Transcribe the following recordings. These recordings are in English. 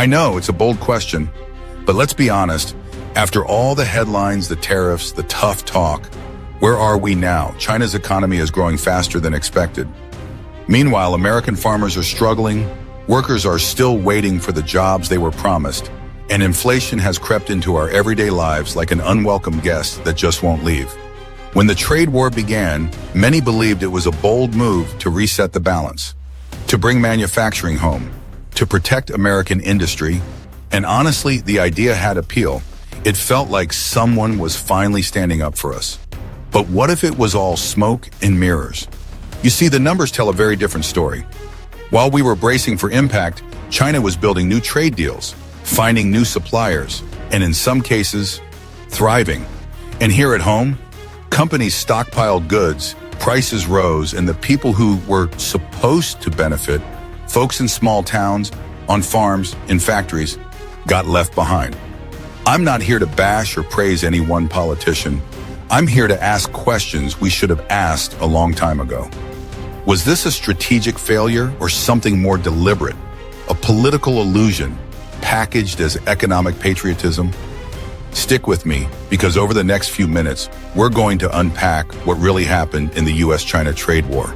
I know it's a bold question, but let's be honest. After all the headlines, the tariffs, the tough talk, where are we now? China's economy is growing faster than expected. Meanwhile, American farmers are struggling, workers are still waiting for the jobs they were promised, and inflation has crept into our everyday lives like an unwelcome guest that just won't leave. When the trade war began, many believed it was a bold move to reset the balance, to bring manufacturing home, to protect American industry, and honestly, the idea had appeal. It felt like someone was finally standing up for us. But what if it was all smoke and mirrors? You see, the numbers tell a very different story. While we were bracing for impact, China was building new trade deals, finding new suppliers, and in some cases, thriving. And here at home, companies stockpiled goods, prices rose, and the people who were supposed to benefit, folks in small towns, on farms, in factories, got left behind. I'm not here to bash or praise any one politician. I'm here to ask questions we should have asked a long time ago. Was this a strategic failure or something more deliberate? A political illusion packaged as economic patriotism? Stick with me, because over the next few minutes, we're going to unpack what really happened in the US-China trade war.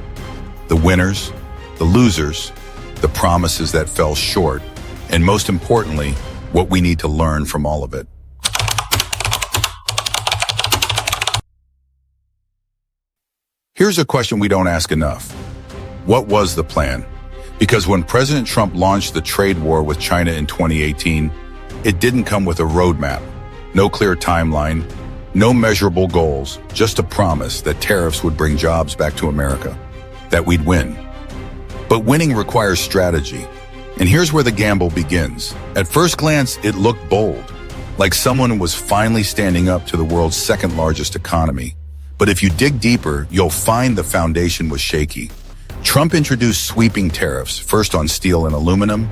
The winners, the losers, the promises that fell short, and most importantly, what we need to learn from all of it. Here's a question we don't ask enough. What was the plan? Because when President Trump launched the trade war with China in 2018, it didn't come with a roadmap, no clear timeline, no measurable goals, just a promise that tariffs would bring jobs back to America, that we'd win. But winning requires strategy. And here's where the gamble begins. At first glance, it looked bold, like someone was finally standing up to the world's second largest economy. But if you dig deeper, you'll find the foundation was shaky. Trump introduced sweeping tariffs, first on steel and aluminum,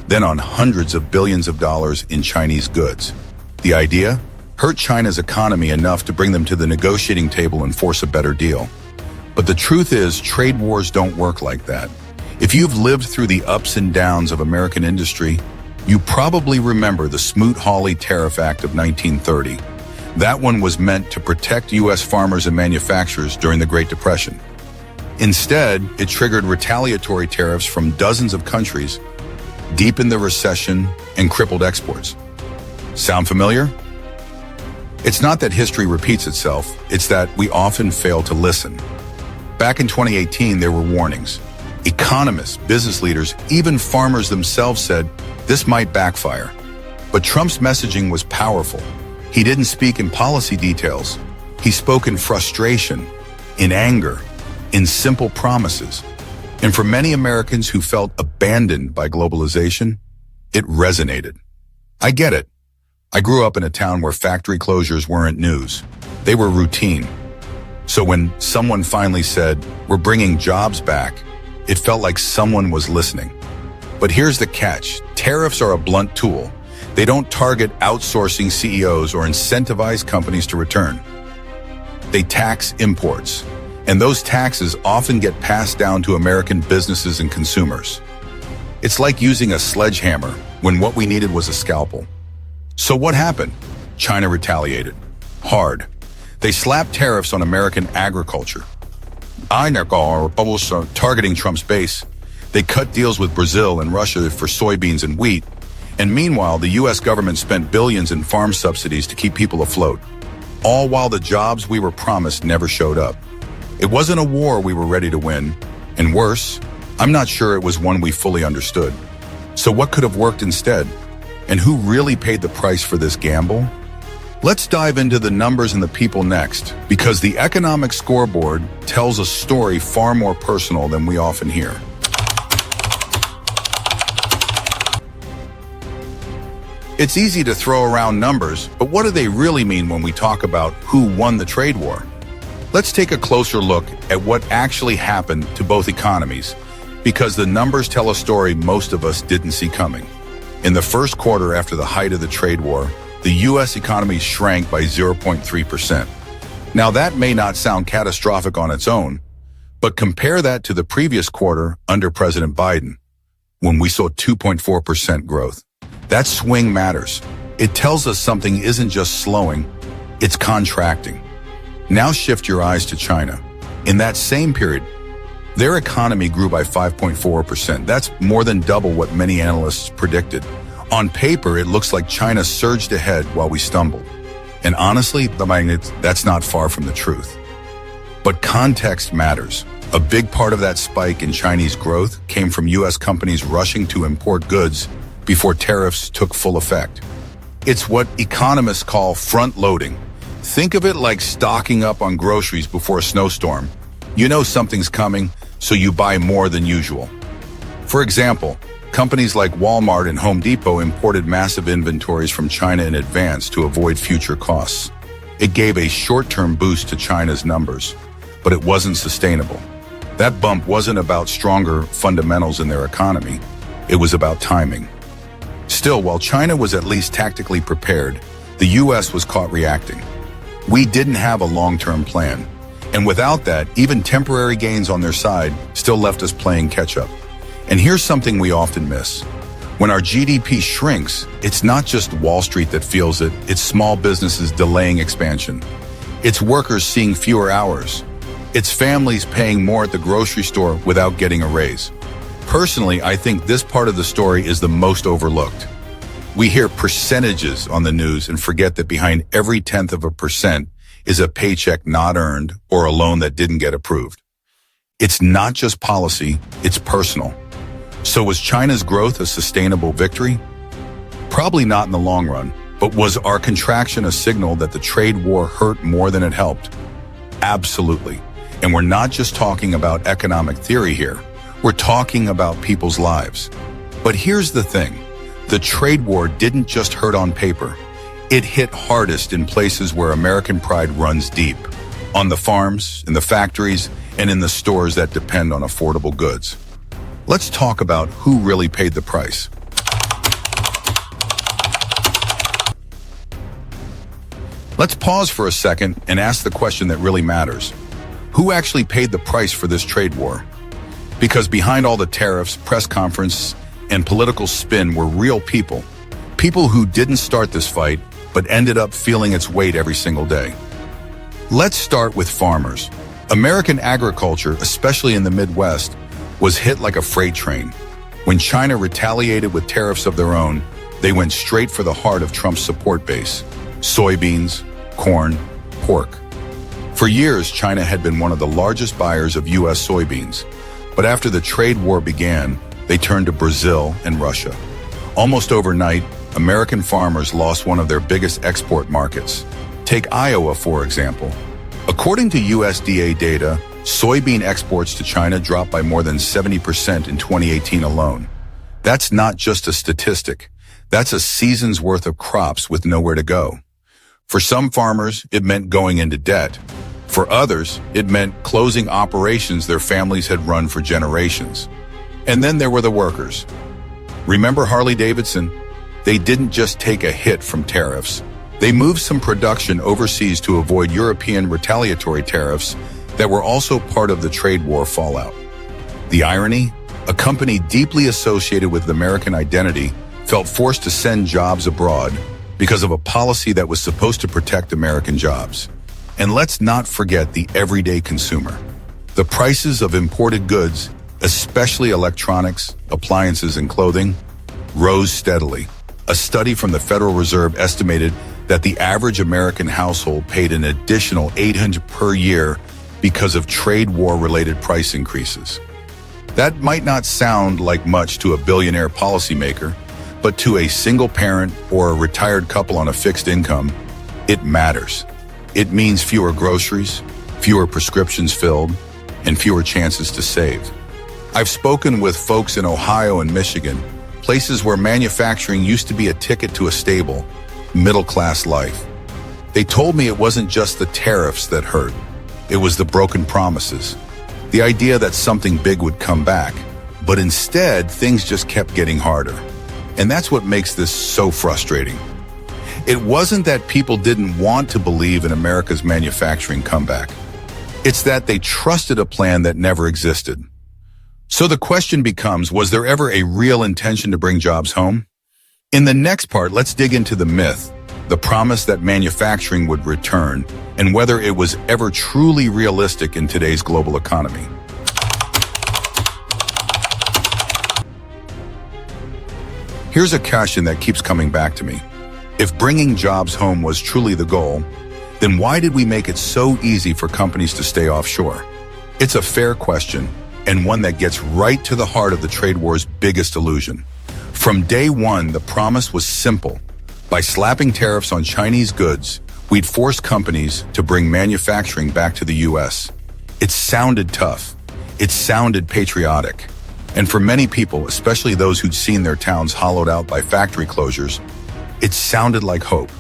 then on hundreds of billions of dollars in Chinese goods. The idea? Hurt China's economy enough to bring them to the negotiating table and force a better deal. But the truth is, trade wars don't work like that. If you've lived through the ups and downs of American industry, you probably remember the Smoot-Hawley Tariff Act of 1930. That one was meant to protect U.S. farmers and manufacturers during the Great Depression. Instead, it triggered retaliatory tariffs from dozens of countries, deepened the recession, and crippled exports. Sound familiar? It's not that history repeats itself, it's that we often fail to listen. Back in 2018, there were warnings. Economists, business leaders, even farmers themselves said this might backfire. But Trump's messaging was powerful. He didn't speak in policy details. He spoke in frustration, in anger, in simple promises. And for many Americans who felt abandoned by globalization, it resonated. I get it. I grew up in a town where factory closures weren't news. They were routine. So when someone finally said, "We're bringing jobs back," it felt like someone was listening. But here's the catch. Tariffs are a blunt tool. They don't target outsourcing CEOs or incentivize companies to return. They tax imports, and those taxes often get passed down to American businesses and consumers. It's like using a sledgehammer when what we needed was a scalpel. So what happened? China retaliated. Hard. They slapped tariffs on American agriculture. Targeting Trump's base. They cut deals with Brazil and Russia for soybeans and wheat. And meanwhile, the U.S. government spent billions in farm subsidies to keep people afloat. All while the jobs we were promised never showed up. It wasn't a war we were ready to win. And worse, I'm not sure it was one we fully understood. So what could have worked instead? And who really paid the price for this gamble? Let's dive into the numbers and the people next, because the economic scoreboard tells a story far more personal than we often hear. It's easy to throw around numbers, but what do they really mean when we talk about who won the trade war? Let's take a closer look at what actually happened to both economies, because the numbers tell a story most of us didn't see coming. In the first quarter after the height of the trade war, the U.S. economy shrank by 0.3%. Now that may not sound catastrophic on its own, but compare that to the previous quarter under President Biden, when we saw 2.4% growth. That swing matters. It tells us something isn't just slowing, it's contracting. Now shift your eyes to China. In that same period, their economy grew by 5.4%. That's more than double what many analysts predicted. On paper, it looks like China surged ahead while we stumbled. And honestly, that's not far from the truth. But context matters. A big part of that spike in Chinese growth came from U.S. companies rushing to import goods before tariffs took full effect. It's what economists call front-loading. Think of it like stocking up on groceries before a snowstorm. You know something's coming, so you buy more than usual. For example, companies like Walmart and Home Depot imported massive inventories from China in advance to avoid future costs. It gave a short-term boost to China's numbers, but it wasn't sustainable. That bump wasn't about stronger fundamentals in their economy. It was about timing. Still, while China was at least tactically prepared, the U.S. was caught reacting. We didn't have a long-term plan. And without that, even temporary gains on their side still left us playing catch-up. And here's something we often miss. When our GDP shrinks, it's not just Wall Street that feels it, it's small businesses delaying expansion. It's workers seeing fewer hours. It's families paying more at the grocery store without getting a raise. Personally, I think this part of the story is the most overlooked. We hear percentages on the news and forget that behind every 0.1% is a paycheck not earned or a loan that didn't get approved. It's not just policy, it's personal. So was China's growth a sustainable victory? Probably not in the long run, but was our contraction a signal that the trade war hurt more than it helped? Absolutely. And we're not just talking about economic theory here. We're talking about people's lives. But here's the thing. The trade war didn't just hurt on paper. It hit hardest in places where American pride runs deep. On the farms, in the factories, and in the stores that depend on affordable goods. Let's talk about who really paid the price. Let's pause for a second and ask the question that really matters. Who actually paid the price for this trade war? Because behind all the tariffs, press conference, and political spin were real people. People who didn't start this fight, but ended up feeling its weight every single day. Let's start with farmers. American agriculture, especially in the Midwest, was hit like a freight train. When China retaliated with tariffs of their own, they went straight for the heart of Trump's support base: soybeans, corn, pork. For years, China had been one of the largest buyers of U.S. soybeans, but after the trade war began, they turned to Brazil and Russia. Almost overnight, American farmers lost one of their biggest export markets. Take Iowa, for example. According to USDA data, soybean exports to China dropped by more than 70% in 2018 alone. That's not just a statistic. That's a season's worth of crops with nowhere to go. For some farmers, it meant going into debt. For others, it meant closing operations their families had run for generations. And then there were the workers. Remember Harley-Davidson? They didn't just take a hit from tariffs. They moved some production overseas to avoid European retaliatory tariffs that were also part of the trade war fallout. The irony? A company deeply associated with American identity felt forced to send jobs abroad because of a policy that was supposed to protect American jobs. And let's not forget the everyday consumer. The prices of imported goods, especially electronics, appliances, and clothing, rose steadily. A study from the Federal Reserve estimated that the average American household paid an additional $800 per year because of trade war-related price increases. That might not sound like much to a billionaire policymaker, but to a single parent or a retired couple on a fixed income, it matters. It means fewer groceries, fewer prescriptions filled, and fewer chances to save. I've spoken with folks in Ohio and Michigan, places where manufacturing used to be a ticket to a stable, middle-class life. They told me it wasn't just the tariffs that hurt. It was the broken promises. The idea that something big would come back, but instead things just kept getting harder. And that's what makes this so frustrating. It wasn't that people didn't want to believe in America's manufacturing comeback. It's that they trusted a plan that never existed. So the question becomes, was there ever a real intention to bring jobs home? In the next part, let's dig into the myth, the promise that manufacturing would return, and whether it was ever truly realistic in today's global economy. Here's a question that keeps coming back to me. If bringing jobs home was truly the goal, then why did we make it so easy for companies to stay offshore? It's a fair question, and one that gets right to the heart of the trade war's biggest illusion. From day one, the promise was simple. By slapping tariffs on Chinese goods, we'd force companies to bring manufacturing back to the U.S. It sounded tough. It sounded patriotic. And for many people, especially those who'd seen their towns hollowed out by factory closures, it sounded like hope.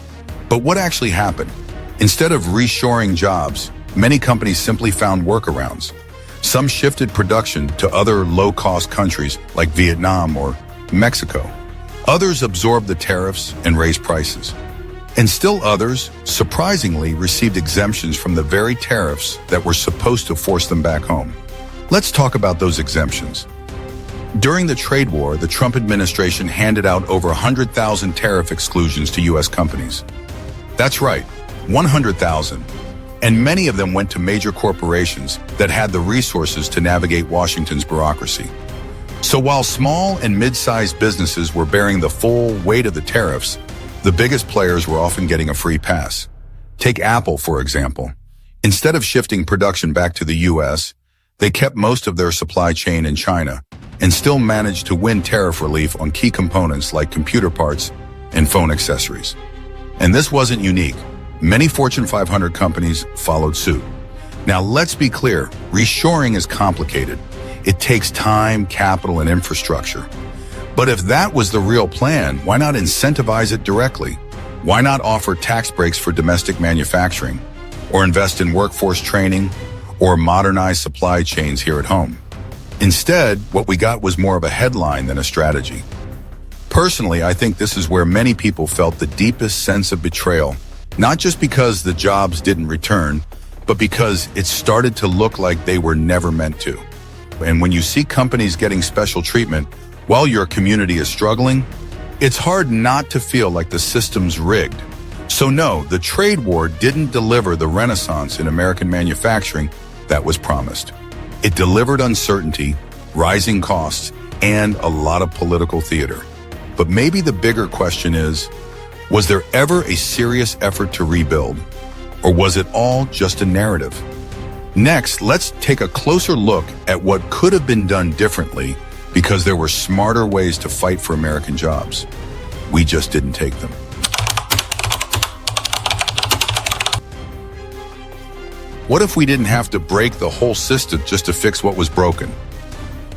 But what actually happened? Instead of reshoring jobs, many companies simply found workarounds. Some shifted production to other low-cost countries like Vietnam or Mexico. Others absorbed the tariffs and raised prices. And still others, surprisingly, received exemptions from the very tariffs that were supposed to force them back home. Let's talk about those exemptions. During the trade war, the Trump administration handed out over 100,000 tariff exclusions to U.S. companies. That's right, 100,000. And many of them went to major corporations that had the resources to navigate Washington's bureaucracy. So while small and mid-sized businesses were bearing the full weight of the tariffs, the biggest players were often getting a free pass. Take Apple, for example. Instead of shifting production back to the U.S., they kept most of their supply chain in China and still managed to win tariff relief on key components like computer parts and phone accessories. And this wasn't unique. Many Fortune 500 companies followed suit. Now, let's be clear, reshoring is complicated. It takes time, capital, and infrastructure. But if that was the real plan, why not incentivize it directly? Why not offer tax breaks for domestic manufacturing, or invest in workforce training, or modernize supply chains here at home? Instead, what we got was more of a headline than a strategy. Personally, I think this is where many people felt the deepest sense of betrayal, not just because the jobs didn't return, but because it started to look like they were never meant to. And when you see companies getting special treatment while your community is struggling, it's hard not to feel like the system's rigged. So no, the trade war didn't deliver the renaissance in American manufacturing that was promised. It delivered uncertainty, rising costs, and a lot of political theater. But maybe the bigger question is, was there ever a serious effort to rebuild? Or was it all just a narrative? Next, let's take a closer look at what could have been done differently because there were smarter ways to fight for American jobs. We just didn't take them. What if we didn't have to break the whole system just to fix what was broken?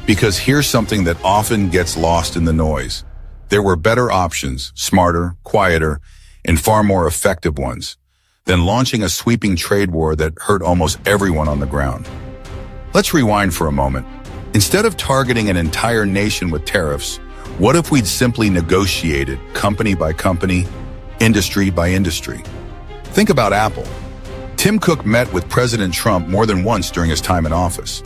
Because here's something that often gets lost in the noise. There were better options, smarter, quieter, and far more effective ones than launching a sweeping trade war that hurt almost everyone on the ground. Let's rewind for a moment. Instead of targeting an entire nation with tariffs, what if we'd simply negotiated company by company, industry by industry? Think about Apple. Tim Cook met with President Trump more than once during his time in office.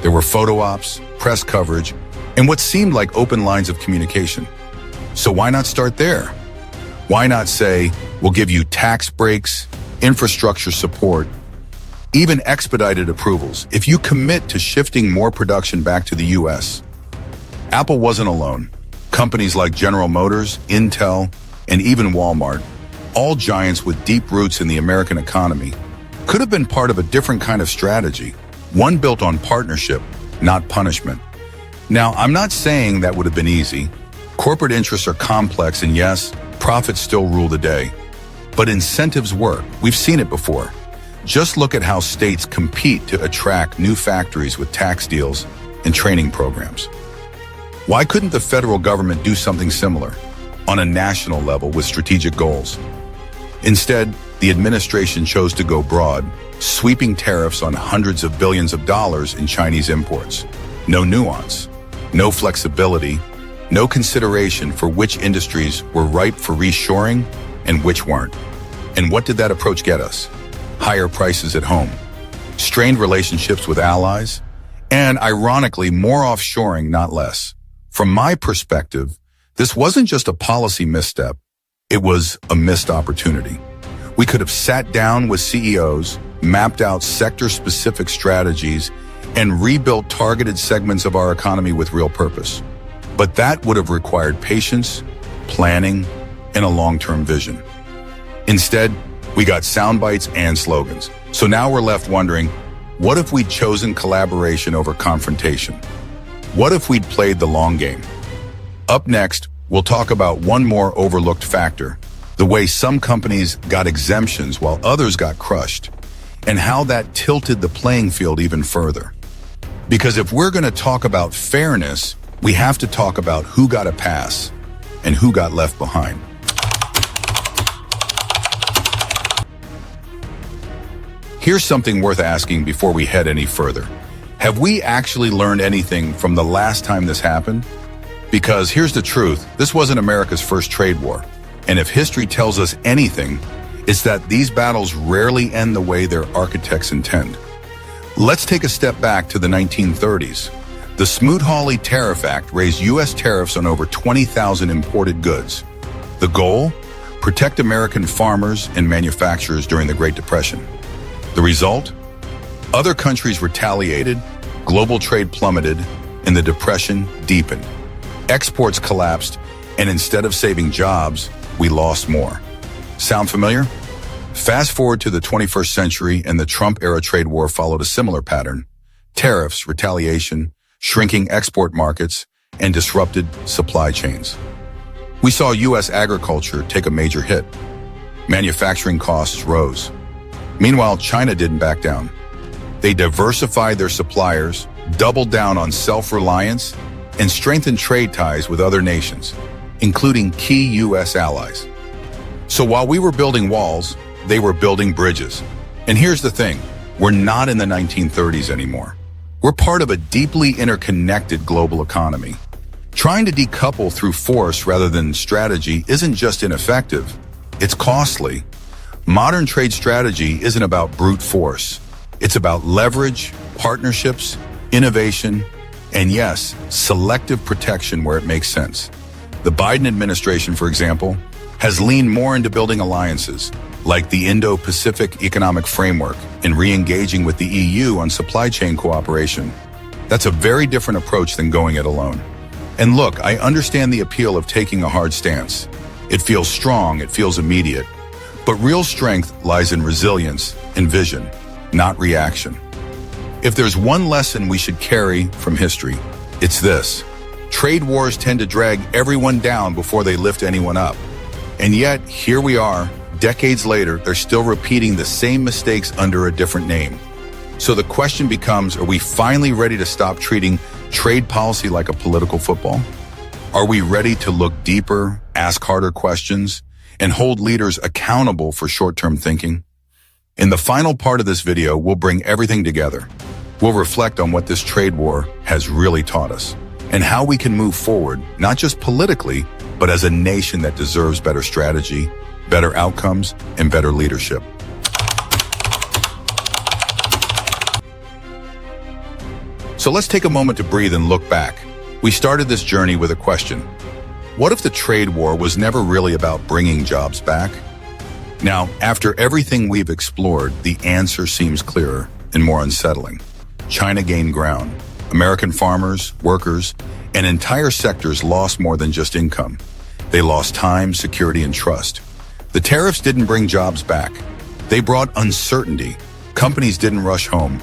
There were photo ops, press coverage, and what seemed like open lines of communication. So why not start there? Why not say, we'll give you tax breaks, infrastructure support, even expedited approvals if you commit to shifting more production back to the U.S.? Apple wasn't alone. Companies like General Motors, Intel, and even Walmart, all giants with deep roots in the American economy, could have been part of a different kind of strategy, one built on partnership, not punishment. Now, I'm not saying that would have been easy. Corporate interests are complex, and yes, profits still rule the day. But incentives work. We've seen it before. Just look at how states compete to attract new factories with tax deals and training programs. Why couldn't the federal government do something similar on a national level with strategic goals? Instead, the administration chose to go broad, sweeping tariffs on hundreds of billions of dollars in Chinese imports. No nuance, no flexibility, no consideration for which industries were ripe for reshoring and which weren't. And what did that approach get us? Higher prices at home, strained relationships with allies, and ironically, more offshoring, not less. From my perspective, This wasn't just a policy misstep, it was a missed opportunity. We could have sat down with CEOs, mapped out sector-specific strategies, and rebuilt targeted segments of our economy with real purpose. But that would have required patience, planning, and a long-term vision. Instead, we got sound bites and slogans. So now we're left wondering, what if we'd chosen collaboration over confrontation? What if we'd played the long game? Up next, we'll talk about one more overlooked factor, the way some companies got exemptions while others got crushed, and how that tilted the playing field even further. Because if we're going to talk about fairness, we have to talk about who got a pass and who got left behind. Here's something worth asking before we head any further. Have we actually learned anything from the last time this happened? Because here's the truth, this wasn't America's first trade war. And if history tells us anything, it's that these battles rarely end the way their architects intend. Let's take a step back to the 1930s. The Smoot-Hawley Tariff Act raised U.S. tariffs on over 20,000 imported goods. The goal? Protect American farmers and manufacturers during the Great Depression. The result? Other countries retaliated, global trade plummeted, and the Depression deepened. Exports collapsed, and instead of saving jobs, we lost more. Sound familiar? Fast forward to the 21st century, and the Trump-era trade war followed a similar pattern. Tariffs, retaliation, shrinking export markets, and disrupted supply chains. We saw U.S. agriculture take a major hit. Manufacturing costs rose. Meanwhile, China didn't back down. They diversified their suppliers, doubled down on self-reliance, and strengthened trade ties with other nations, including key U.S. allies. So while we were building walls, they were building bridges. And here's the thing, we're not in the 1930s anymore. We're part of a deeply interconnected global economy. Trying to decouple through force rather than strategy isn't just ineffective, it's costly. Modern trade strategy isn't about brute force. It's about leverage, partnerships, innovation, and yes, selective protection where it makes sense. The Biden administration, for example, has leaned more into building alliances, like the Indo-Pacific Economic Framework and re-engaging with the EU on supply chain cooperation. That's a very different approach than going it alone. And look, I understand the appeal of taking a hard stance. It feels strong, it feels immediate. But real strength lies in resilience and vision, not reaction. If there's one lesson we should carry from history, it's this. Trade wars tend to drag everyone down before they lift anyone up. And yet, here we are, decades later, they're still repeating the same mistakes under a different name. So the question becomes, are we finally ready to stop treating trade policy like a political football? Are we ready to look deeper, ask harder questions, and hold leaders accountable for short-term thinking? In the final part of this video, we'll bring everything together. We'll reflect on what this trade war has really taught us, and how we can move forward, not just politically, but as a nation that deserves better strategy, better outcomes, and better leadership. So let's take a moment to breathe and look back. We started this journey with a question. What if the trade war was never really about bringing jobs back? Now, after everything we've explored, the answer seems clearer and more unsettling. China gained ground. American farmers, workers, and entire sectors lost more than just income. They lost time, security, and trust. The tariffs didn't bring jobs back. They brought uncertainty. Companies didn't rush home.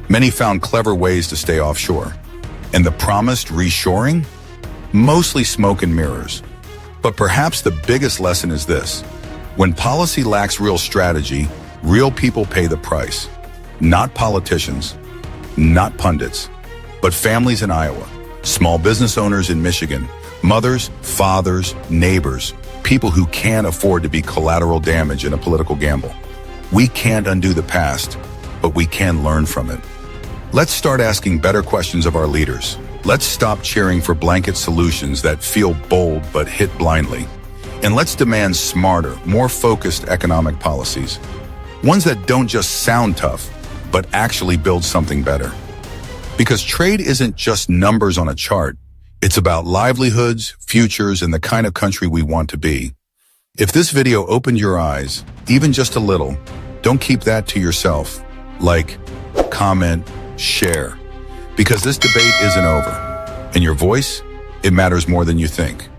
Many found clever ways to stay offshore. And the promised reshoring? Mostly smoke and mirrors. But perhaps the biggest lesson is this. When policy lacks real strategy, real people pay the price. Not politicians, not pundits, but families in Iowa, small business owners in Michigan, mothers, fathers, neighbors, people who can't afford to be collateral damage in a political gamble. We can't undo the past, but we can learn from it. Let's start asking better questions of our leaders. Let's stop cheering for blanket solutions that feel bold but hit blindly. And let's demand smarter, more focused economic policies. Ones that don't just sound tough, but actually build something better. Because trade isn't just numbers on a chart, It's about livelihoods, futures, and the kind of country we want to be. If this video opened your eyes, even just a little, don't keep that to yourself. Like, comment, share. Because this debate isn't over. And your voice, it matters more than you think.